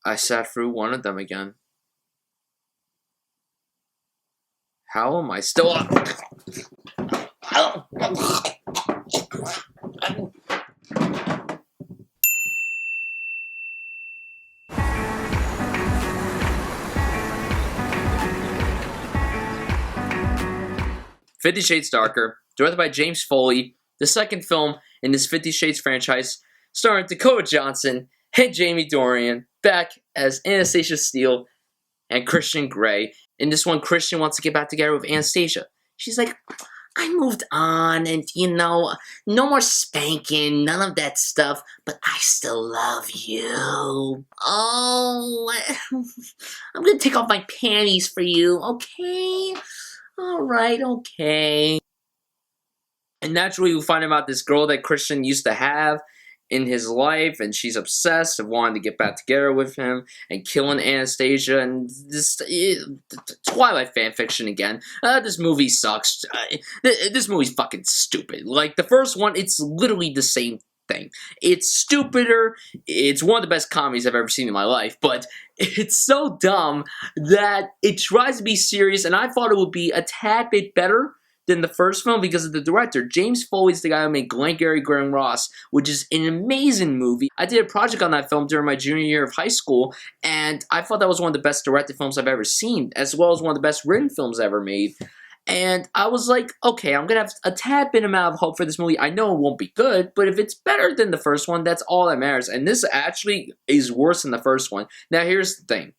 I sat through one of them again. How am I still up? 50 Shades Darker, directed by James Foley, the second film in this 50 Shades franchise, starring Dakota Johnson and Jamie Dornan, back as Anastasia Steele and Christian Grey. In this one, Christian wants to get back together with Anastasia. She's like, I moved on, and no more spanking, none of that stuff, but I still love you. Oh, I'm gonna take off my panties for you, okay? Alright, okay. And naturally, we find about this girl that Christian used to have in his life, and she's obsessed of wanting to get back together with him and killing Anastasia, and this Twilight fanfiction again. This movie sucks. This movie's fucking stupid. Like, the first one, it's literally the same thing. It's stupider. It's one of the best comedies I've ever seen in my life, but it's so dumb that it tries to be serious, and I thought it would be a tad bit better than the first film because of the director. James Foley's the guy who made Glengarry Glen Ross, which is an amazing movie. I did a project on that film during my junior year of high school, and I thought that was one of the best directed films I've ever seen, as well as one of the best written films ever made. And I was like, okay, I'm going to have a tad bit amount of hope for this movie. I know it won't be good, but if it's better than the first one, that's all that matters. And this actually is worse than the first one. Now, here's the thing.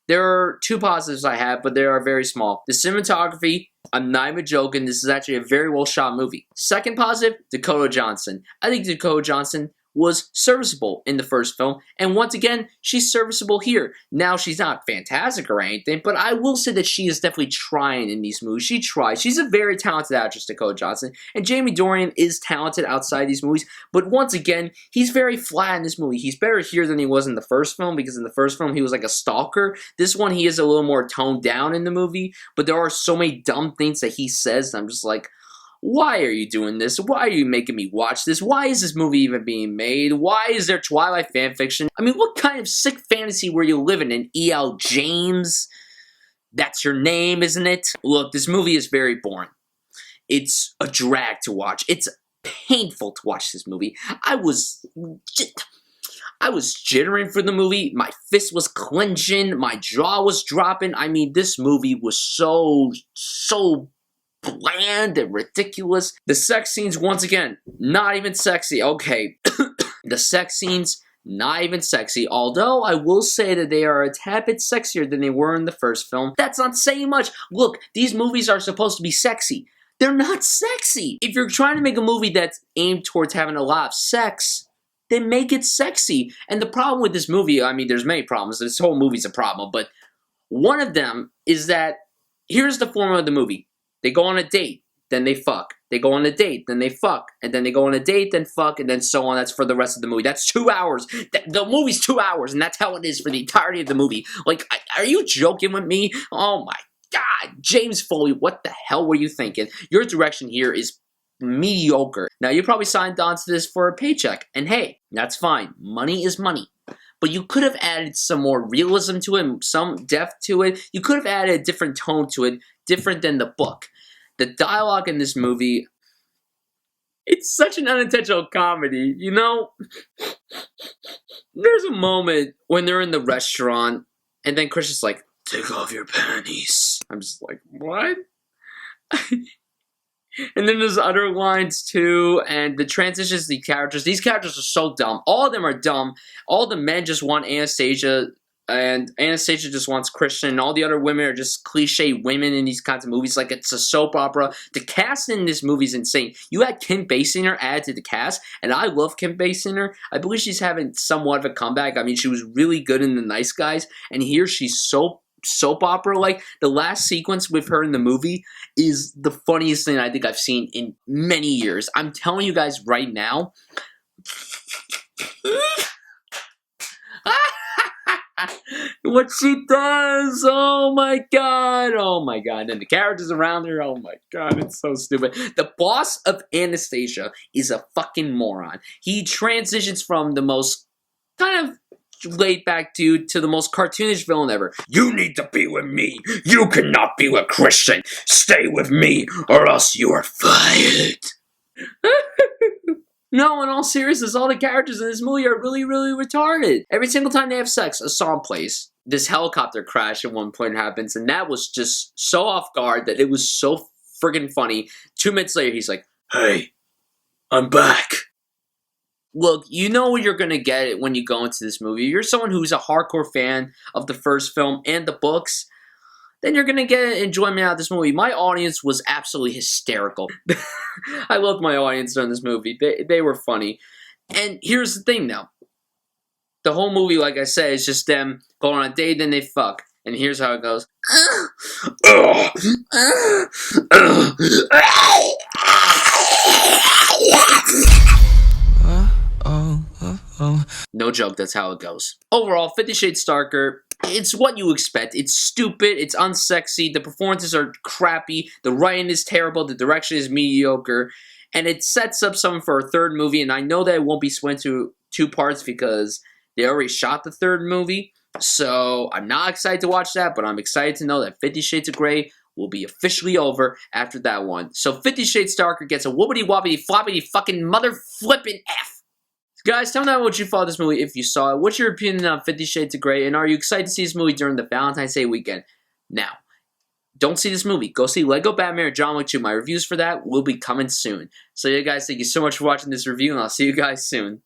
There are two positives I have, but they are very small. The cinematography, I'm not even joking, this is actually a very well shot movie. Second positive, Dakota Johnson. I think Dakota Johnson was serviceable in the first film, and once again, she's serviceable here. Now, she's not fantastic or anything, but I will say that she is definitely trying in these movies. She tries. She's a very talented actress, Dakota Johnson, and Jamie Dornan is talented outside these movies, but once again, he's very flat in this movie. He's better here than he was in the first film, because in the first film, he was like a stalker. This one, he is a little more toned down in the movie, but there are so many dumb things that he says, and I'm just like, why are you doing this? Why are you making me watch this? Why is this movie even being made? Why is there Twilight fanfiction? I mean, what kind of sick fantasy were you living in, E.L. James? That's your name, isn't it? Look, this movie is very boring. It's a drag to watch. It's painful to watch this movie. I was jittering for the movie. My fist was clenching. My jaw was dropping. I mean, this movie was so bland and ridiculous. The sex scenes, once again, not even sexy. Okay, the sex scenes, not even sexy. Although, I will say that they are a tad bit sexier than they were in the first film. That's not saying much. Look, these movies are supposed to be sexy. They're not sexy. If you're trying to make a movie that's aimed towards having a lot of sex, then make it sexy. And the problem with this movie, I mean, there's many problems. This whole movie's a problem. But one of them is that, here's the formula of the movie. They go on a date, then they fuck. They go on a date, then they fuck. And then they go on a date, then fuck, and then so on. That's for the rest of the movie. That's 2 hours. The movie's 2 hours, and that's how it is for the entirety of the movie. Like, are you joking with me? Oh my God. James Foley, what the hell were you thinking? Your direction here is mediocre. Now, you probably signed on to this for a paycheck. And hey, that's fine. Money is money. But you could have added some more realism to it, some depth to it. You could have added a different tone to it, different than the book. The dialogue in this movie, it's such an unintentional comedy, you know? There's a moment when they're in the restaurant, and then Christian's like, take off your panties. I'm just like, what? And then there's other lines too, and the transitions to these characters are so dumb. All of them are dumb. All the men just want Anastasia, and Anastasia just wants Christian, and all the other women are just cliche women in these kinds of movies, like it's a soap opera. The cast in this movie is insane. You had Kim Basinger added to the cast, and I love Kim Basinger. I believe she's having somewhat of a comeback. I mean, she was really good in The Nice Guys, and here she's so soap opera. Like, the last sequence with her in the movie is the funniest thing I think I've seen in many years. I'm telling you guys right now. What she does, oh my God, and the characters around her, oh my God, it's so stupid. The boss of Anastasia is a fucking moron. He transitions from the most kind of laid back dude to the most cartoonish villain ever. You need to be with me. You cannot be with Christian. Stay with me or else you are fired. No, in all seriousness, all the characters in this movie are really, really retarded. Every single time they have sex, a song plays. This helicopter crash at one point happens, and that was just so off guard that it was so friggin' funny. 2 minutes later, he's like, hey, I'm back. Look, you know what you're going to get when you go into this movie. You're someone who's a hardcore fan of the first film and the books, then you're going to get enjoyment out of this movie. My audience was absolutely hysterical. I loved my audience during this movie. They were funny. And here's the thing, though. The whole movie, like I said, is just them going on a date, then they fuck. And here's how it goes. No joke, that's how it goes. Overall, 50 Shades Darker, it's what you expect. It's stupid, it's unsexy, the performances are crappy, the writing is terrible, the direction is mediocre, and it sets up something for a third movie, and I know that it won't be split into 2 parts because they already shot the third movie, so I'm not excited to watch that, but I'm excited to know that 50 Shades of Grey will be officially over after that one. So 50 Shades Darker gets a whoopity-woppity floppity fucking mother flippin' F. Guys, tell me what you thought of this movie if you saw it. What's your opinion on 50 Shades of Grey? And are you excited to see this movie during the Valentine's Day weekend? Now, don't see this movie. Go see Lego Batman or John Wick 2. My reviews for that will be coming soon. So yeah, guys, thank you so much for watching this review, and I'll see you guys soon.